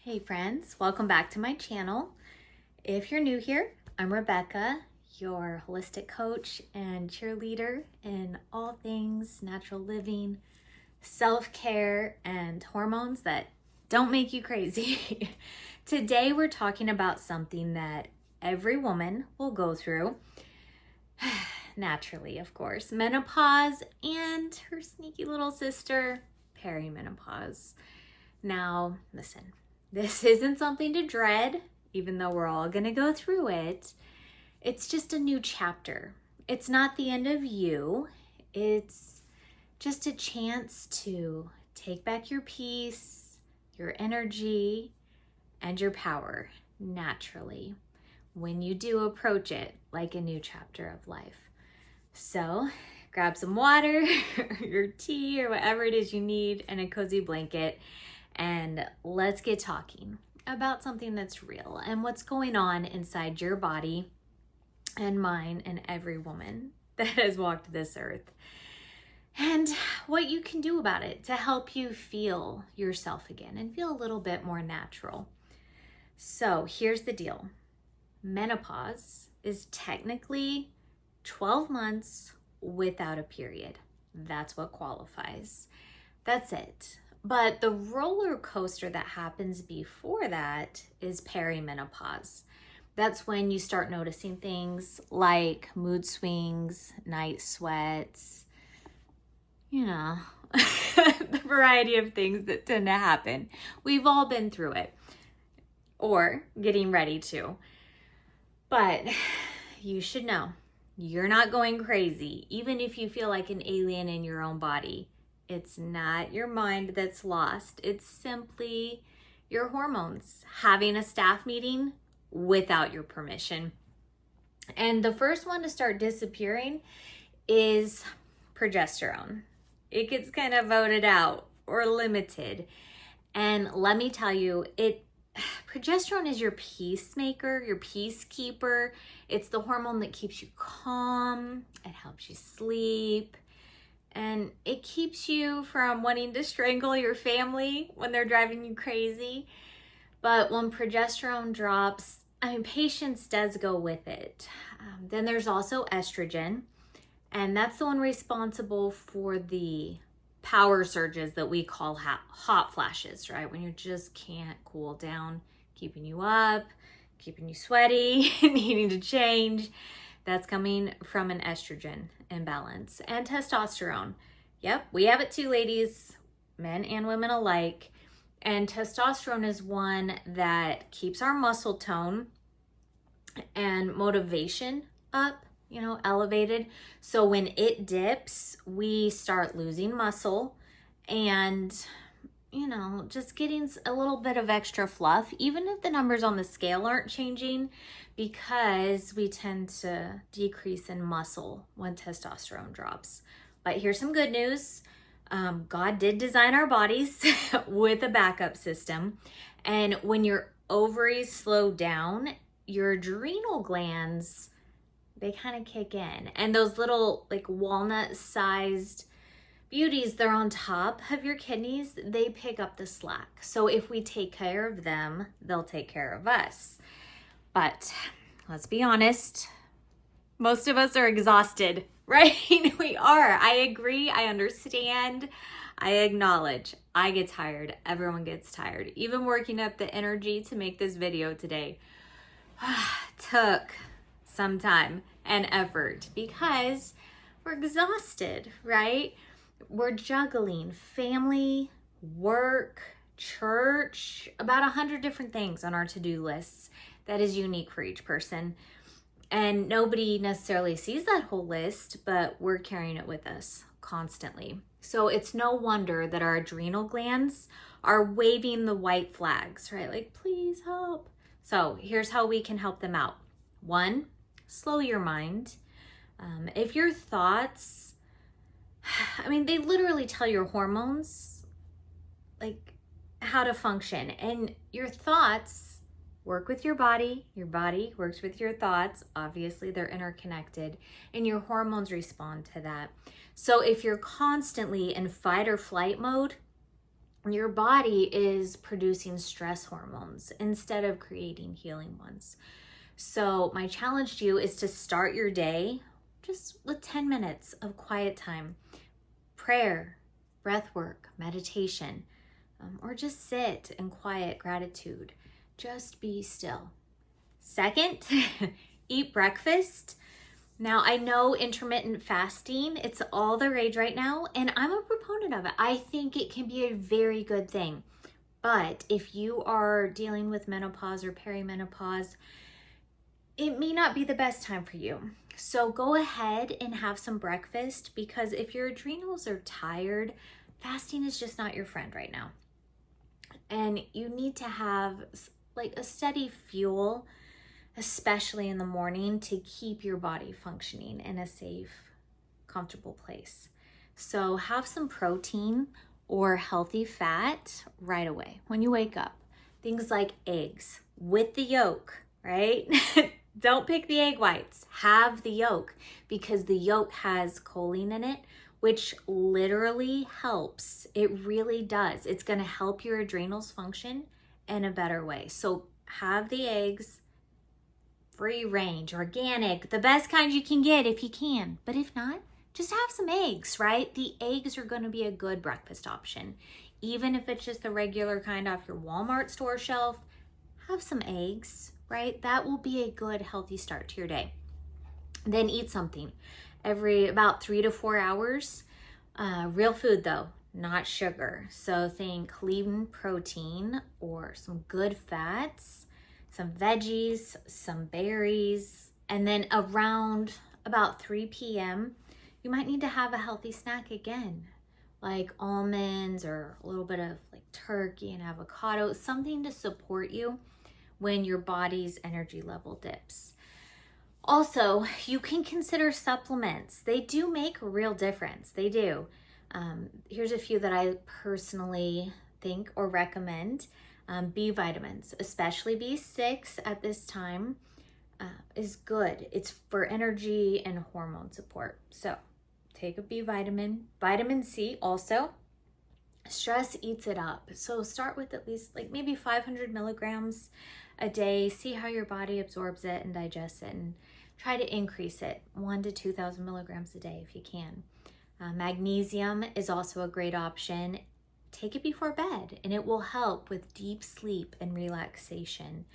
Hey friends, welcome back to my channel. If you're new here, I'm Rebecca, your holistic coach and cheerleader in all things natural living, self-care, and hormones that don't make you crazy. Today we're talking about something that every woman will go through, naturally of course, menopause and her sneaky little sister, perimenopause. Now, listen. This isn't something to dread, even though we're all going to go through it. It's just a new chapter. It's not the end of you. It's just a chance to take back your peace, your energy, and your power naturally when you do approach it like a new chapter of life. So grab some water, or your tea, or whatever it is you need, and a cozy blanket. And let's get talking about something that's real and what's going on inside your body and mine and every woman that has walked this earth, and what you can do about it to help you feel yourself again and feel a little bit more natural. So here's the deal. Menopause is technically 12 months without a period. That's what qualifies. That's it. But the roller coaster that happens before that is perimenopause. That's when you start noticing things like mood swings, night sweats, the variety of things that tend to happen. We've all been through it or getting ready to. But you should know you're not going crazy, even if you feel like an alien in your own body. It's not your mind that's lost. It's simply your hormones having a staff meeting without your permission. And the first one to start disappearing is progesterone. It gets kind of voted out or limited. And let me tell you, progesterone is your peacemaker, your peacekeeper. It's the hormone that keeps you calm. It helps you sleep. And it keeps you from wanting to strangle your family when they're driving you crazy. But when progesterone drops, patience does go with it. Then there's also estrogen, and that's the one responsible for the power surges that we call hot flashes, right? When you just can't cool down, keeping you up, keeping you sweaty, needing to change. That's coming from an estrogen imbalance. And testosterone. Yep, we have it too, ladies, men and women alike. And testosterone is one that keeps our muscle tone and motivation up, elevated. So when it dips, we start losing muscle and just getting a little bit of extra fluff, even if the numbers on the scale aren't changing, because we tend to decrease in muscle when testosterone drops. But here's some good news. God did design our bodies with a backup system. And when your ovaries slow down, your adrenal glands, they kind of kick in. And those little walnut-sized beauties, they're on top of your kidneys, they pick up the slack. So if we take care of them, they'll take care of us. But let's be honest, most of us are exhausted, right? We are. I agree. I understand. I acknowledge. I get tired. Everyone gets tired. Even working up the energy to make this video today took some time and effort because we're exhausted, right? We're juggling family, work, church, about 100 different things on our to-do lists that is unique for each person. And nobody necessarily sees that whole list, but we're carrying it with us constantly. So it's no wonder that our adrenal glands are waving the white flags, right? Like, please help. So here's how we can help them out. 1, slow your mind. If your thoughts, they literally tell your hormones how to function, and your thoughts work with your body works with your thoughts. Obviously they're interconnected, and your hormones respond to that. So if you're constantly in fight or flight mode, your body is producing stress hormones instead of creating healing ones. So my challenge to you is to start your day just with 10 minutes of quiet time, prayer, breath work, meditation, or just sit in quiet gratitude. Just be still. Second, eat breakfast. Now, I know intermittent fasting, it's all the rage right now, and I'm a proponent of it. I think it can be a very good thing. But if you are dealing with menopause or perimenopause, it may not be the best time for you. So go ahead and have some breakfast, because if your adrenals are tired, fasting is just not your friend right now. And you need to have like a steady fuel, especially in the morning, to keep your body functioning in a safe, comfortable place. So have some protein or healthy fat right away when you wake up. Things like eggs with the yolk, right? Don't pick the egg whites, have the yolk, because the yolk has choline in it, which literally helps. It really does. It's gonna help your adrenals function in a better way. So have the eggs, free range, organic, the best kind you can get if you can. But if not, just have some eggs, right? The eggs are gonna be a good breakfast option. Even if it's just the regular kind off your Walmart store shelf, have some eggs, right? That will be a good, healthy start to your day. Then eat something every about 3 to 4 hours. Real food though, not sugar. So think lean protein or some good fats, some veggies, some berries, and then around about 3 p.m., you might need to have a healthy snack again, like almonds or a little bit of like turkey and avocado, something to support you when your body's energy level dips. Also, you can consider supplements. They do make a real difference. They do. Here's a few that I personally think or recommend. B vitamins, especially B6 at this time, is good. It's for energy and hormone support. So take a B vitamin. Vitamin C also. Stress eats it up. So start with at least like maybe 500 milligrams a day. See how your body absorbs it and digests it, and try to increase it 1,000 to 2,000 milligrams a day if you can. Magnesium is also a great option. Take it before bed and it will help with deep sleep and relaxation.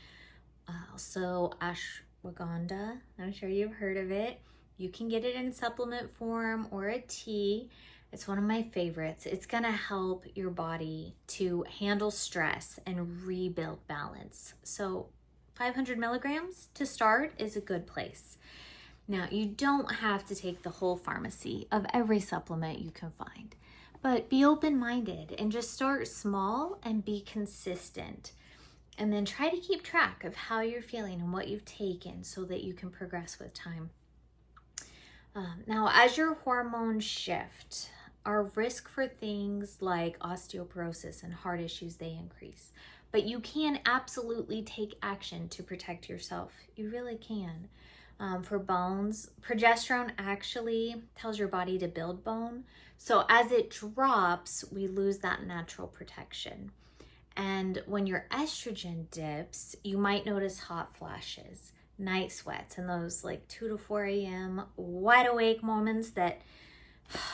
Also ashwagandha, I'm sure you've heard of it. You can get it in supplement form or a tea. It's one of my favorites. It's gonna help your body to handle stress and rebuild balance. So 500 milligrams to start is a good place. Now, you don't have to take the whole pharmacy of every supplement you can find, but be open-minded and just start small and be consistent. And then try to keep track of how you're feeling and what you've taken so that you can progress with time. Now, as your hormones shift, our risk for things like osteoporosis and heart issues, they increase. But you can absolutely take action to protect yourself. You really can. For bones, progesterone actually tells your body to build bone. So as it drops, we lose that natural protection. And when your estrogen dips, you might notice hot flashes, night sweats, and those like 2 to 4 a.m. wide awake moments that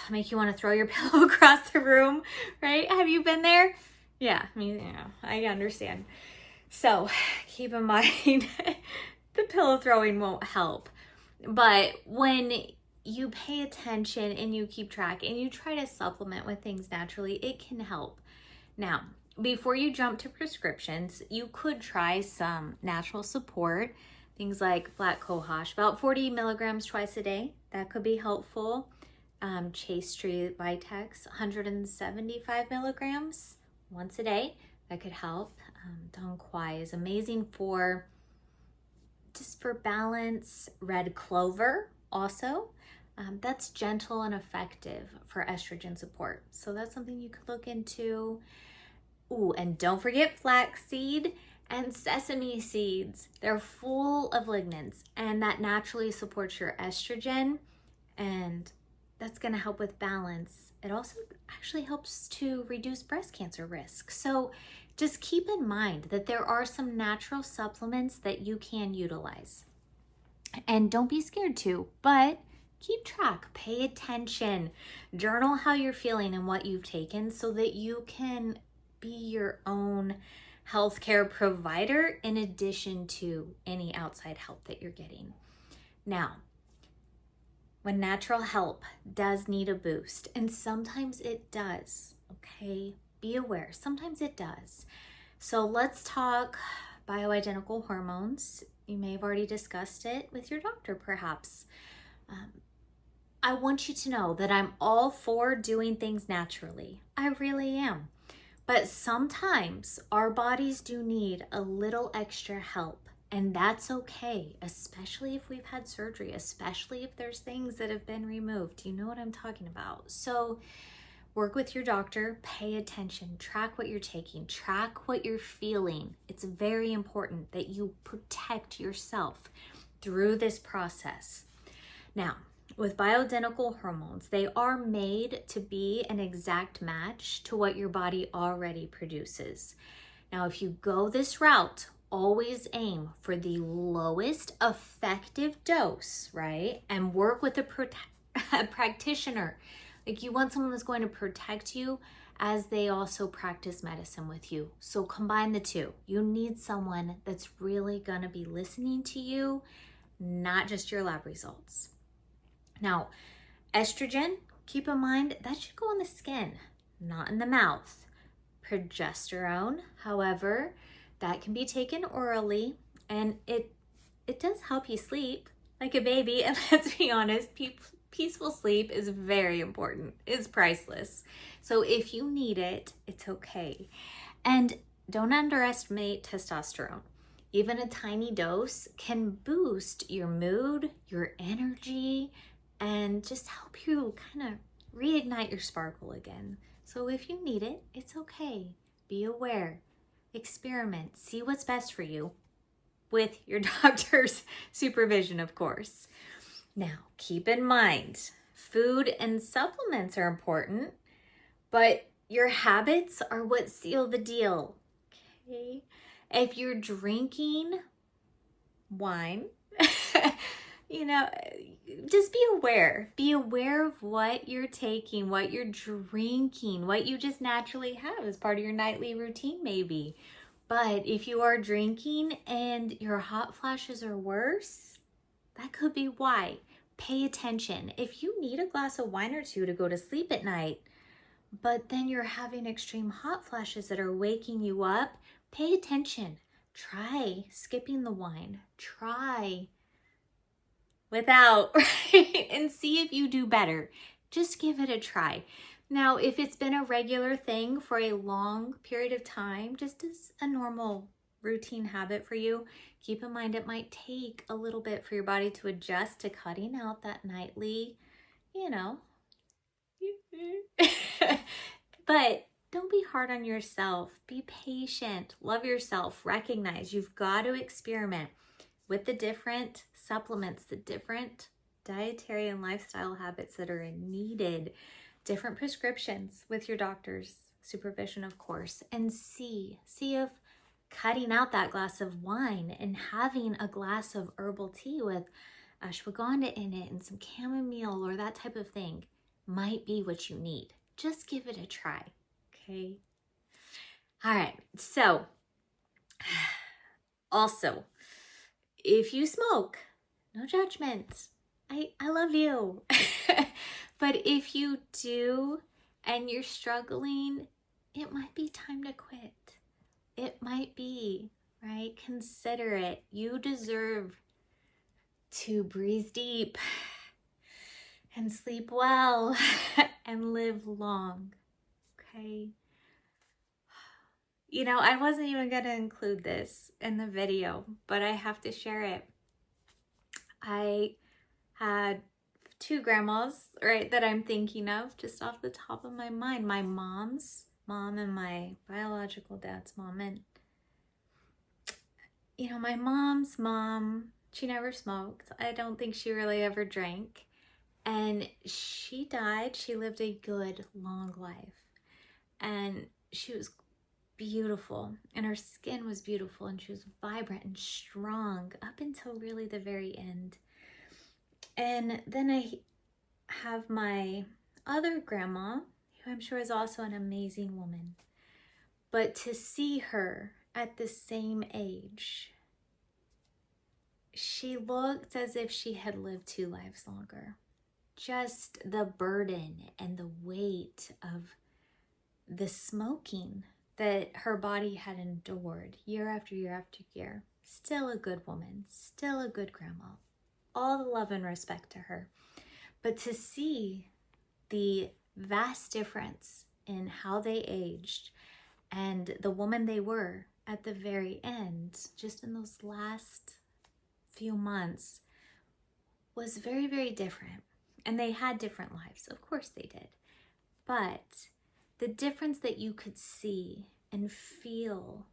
make you want to throw your pillow across the room, right? Have you been there? Yeah, I understand. So keep in mind, the pillow throwing won't help. But when you pay attention and you keep track and you try to supplement with things naturally, it can help. Now, before you jump to prescriptions, you could try some natural support, things like black cohosh, about 40 milligrams twice a day. That could be helpful. Chase Tree Vitex, 175 milligrams once a day. That could help. Dong Quai is amazing for balance. Red clover also. That's gentle and effective for estrogen support. So that's something you could look into. Ooh, and don't forget flaxseed and sesame seeds. They're full of lignans, and that naturally supports your estrogen, and that's going to help with balance it also actually helps to reduce breast cancer risk. So just keep in mind that there are some natural supplements that you can utilize. And don't be scared to, but keep track, pay attention, journal how you're feeling and what you've taken so that you can be your own healthcare provider in addition to any outside help that you're getting. Now, when natural help does need a boost, and sometimes it does, okay? Be aware, sometimes it does. So let's talk bioidentical hormones. You may have already discussed it with your doctor, perhaps. I want you to know that I'm all for doing things naturally. I really am. But sometimes our bodies do need a little extra help, and that's okay, especially if we've had surgery, especially if there's things that have been removed. You know what I'm talking about. So work with your doctor, pay attention, track what you're taking, track what you're feeling. It's very important that you protect yourself through this process. Now, with bioidentical hormones, they are made to be an exact match to what your body already produces. Now, if you go this route, always aim for the lowest effective dose, right? And work with a practitioner. Like, you want someone that's going to protect you as they also practice medicine with you. So combine the two. You need someone that's really going to be listening to you, not just your lab results. Now, estrogen, keep in mind, that should go on the skin, not in the mouth. Progesterone, however, that can be taken orally, and it does help you sleep like a baby. And let's be honest, peaceful sleep is very important. It's priceless. So if you need it, it's okay. And don't underestimate testosterone. Even a tiny dose can boost your mood, your energy, and just help you kind of reignite your sparkle again. So if you need it, it's okay. Be aware, experiment, see what's best for you with your doctor's supervision, of course. Now, keep in mind, food and supplements are important, but your habits are what seal the deal, okay? If you're drinking wine, just be aware. Be aware of what you're taking, what you're drinking, what you just naturally have as part of your nightly routine, maybe. But if you are drinking and your hot flashes are worse, that could be why. Pay attention. If you need a glass of wine or two to go to sleep at night, but then you're having extreme hot flashes that are waking you up, pay attention. Try skipping the wine. Try without, right? And see if you do better. Just give it a try. Now, if it's been a regular thing for a long period of time, just as a normal routine habit for you, keep in mind it might take a little bit for your body to adjust to cutting out that nightly, but don't be hard on yourself. Be patient. Love yourself. Recognize you've got to experiment with the different supplements, the different dietary and lifestyle habits that are needed, different prescriptions with your doctor's supervision, of course, and see if cutting out that glass of wine and having a glass of herbal tea with ashwagandha in it and some chamomile or that type of thing might be what you need. Just give it a try, okay? All right, so also, if you smoke, no judgment. I love you. But if you do and you're struggling, it might be time to quit. It might be, right? Consider it. You deserve to breathe deep and sleep well and live long, okay? I wasn't even going to include this in the video, but I have to share it. I had two grandmas, right, that I'm thinking of just off the top of my mind. My mom's mom and my biological dad's mom. And, my mom's mom, she never smoked. I don't think she really ever drank. And she died. She lived a good, long life. And she was beautiful. And her skin was beautiful. And she was vibrant and strong up until really the very end. And then I have my other grandma, who I'm sure is also an amazing woman. But to see her at the same age, she looked as if she had lived 2 lives longer. Just the burden and the weight of the smoking that her body had endured year after year after year. Still a good woman, still a good grandma. All the love and respect to her. But to see the vast difference in how they aged and the woman they were at the very end, just in those last few months, was very, very different. And they had different lives. Of course they did. But the difference that you could see and feel,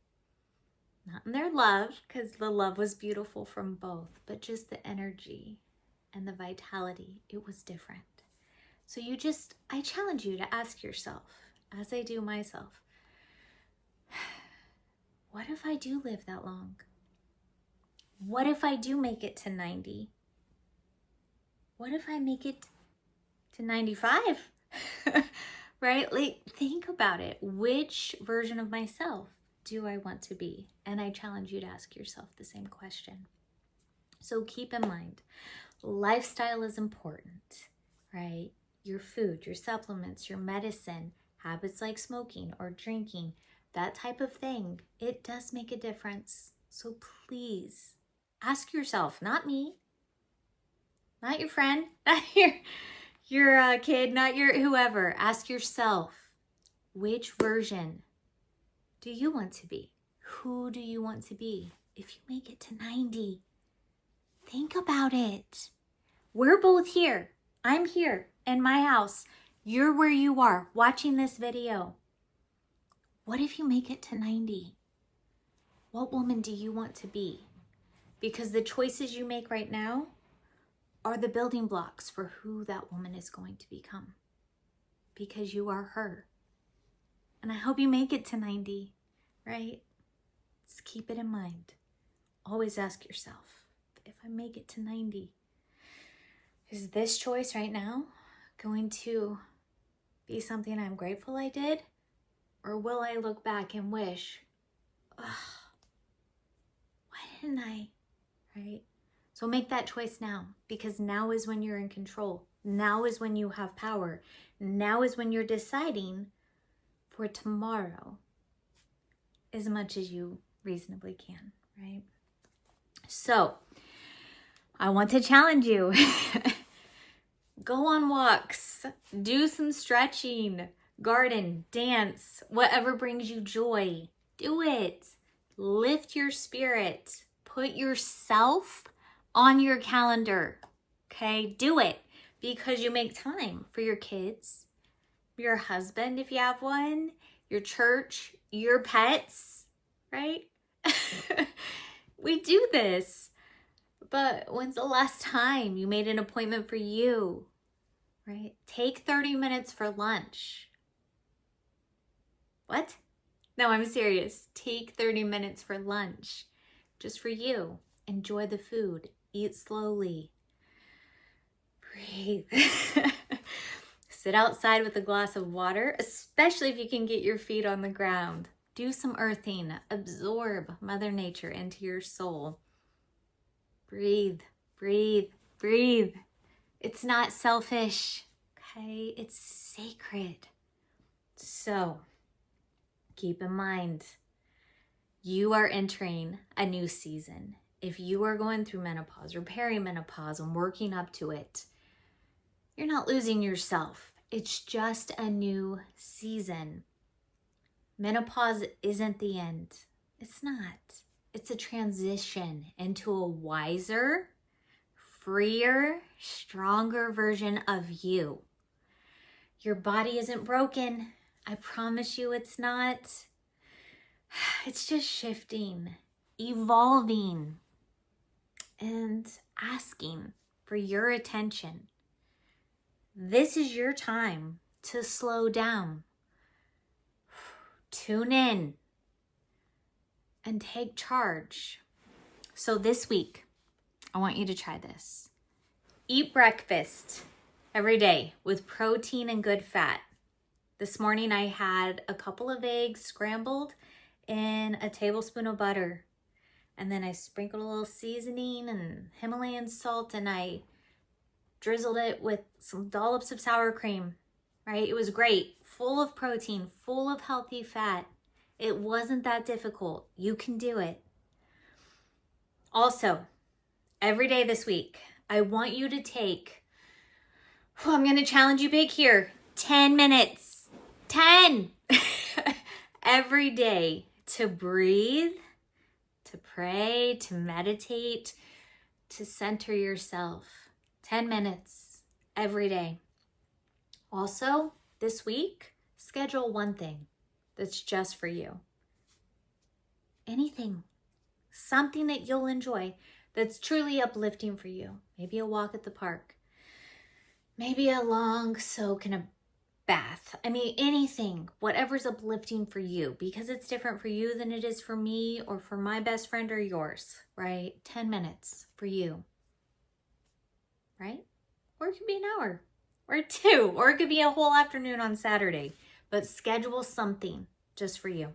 not in their love, because the love was beautiful from both, but just the energy and the vitality, it was different. So I challenge you to ask yourself, as I do myself, what if I do live that long? What if I do make it to 90? What if I make it to 95? Right? Like, think about it. Which version of myself do I want to be? And I challenge you to ask yourself the same question. So keep in mind, lifestyle is important, right? Your food, your supplements, your medicine, habits like smoking or drinking, that type of thing, it does make a difference. So please ask yourself, not me, not your friend, not your kid, not your whoever. Ask yourself, which version do you want to be? Who do you want to be if you make it to 90? Think about it. We're both here. I'm here in my house. You're where you are watching this video. What if you make it to 90? What woman do you want to be? Because the choices you make right now are the building blocks for who that woman is going to become. Because you are her. And I hope you make it to 90, right? Just keep it in mind. Always ask yourself, if I make it to 90, is this choice right now going to be something I'm grateful I did? Or will I look back and wish, why didn't I, right? So make that choice now, because now is when you're in control. Now is when you have power. Now is when you're deciding for tomorrow as much as you reasonably can, right? So I want to challenge you. Go on walks, do some stretching, garden, dance, whatever brings you joy. Do it. Lift your spirit. Put yourself on your calendar. Okay? Do it, because you make time for your kids, your husband if you have one, your church, your pets, right? We do this. But when's the last time you made an appointment for you, right? Take 30 minutes for lunch. What? No, I'm serious. Take 30 minutes for lunch, just for you. Enjoy the food. Eat slowly. Breathe. Sit outside with a glass of water, especially if you can get your feet on the ground. Do some earthing. Absorb Mother Nature into your soul. Breathe, breathe, breathe. It's not selfish, okay? It's sacred. So, keep in mind, you are entering a new season. If you are going through menopause or perimenopause and working up to it, you're not losing yourself. It's just a new season. Menopause isn't the end. It's not. It's a transition into a wiser, freer, stronger version of you. Your body isn't broken. I promise you it's not. It's just shifting, evolving, and asking for your attention. this is your time to slow down. Tune in and take charge. So this week, I want you to try this. Eat breakfast every day with protein and good fat. This morning I had a couple of eggs scrambled in a tablespoon of butter. And then I sprinkled a little seasoning and Himalayan salt, and I drizzled it with some dollops of sour cream, right? It was great, full of protein, full of healthy fat. It wasn't that difficult. You can do it. Also, every day this week, I want you to take, I'm going to challenge you big here, 10 minutes, 10 every day to breathe, to pray, to meditate, to center yourself. 10 minutes every day. Also, this week, schedule one thing that's just for you. Anything, something that you'll enjoy, that's truly uplifting for you. Maybe a walk at the park. Maybe a long soak in a bath. I mean, anything, whatever's uplifting for you, because it's different for you than it is for me or for my best friend or yours, right? 10 minutes for you, right? Or it could be an hour or two, or it could be a whole afternoon on Saturday, but schedule something just for you,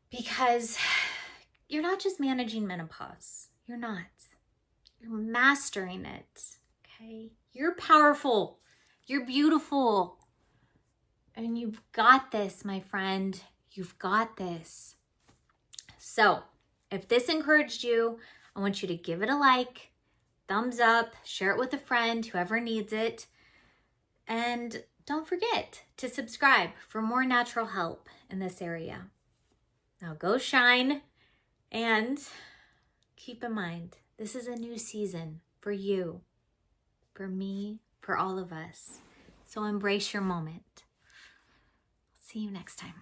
because you're not just managing menopause. You're not. You're mastering it, okay? You're powerful. You're beautiful. And you've got this, my friend. You've got this. So, if this encouraged you, I want you to give it a like, thumbs up, share it with a friend, whoever needs it. And don't forget to subscribe for more natural help in this area. Now go shine, and keep in mind, this is a new season for you, for me, for all of us. So embrace your moment. See you next time.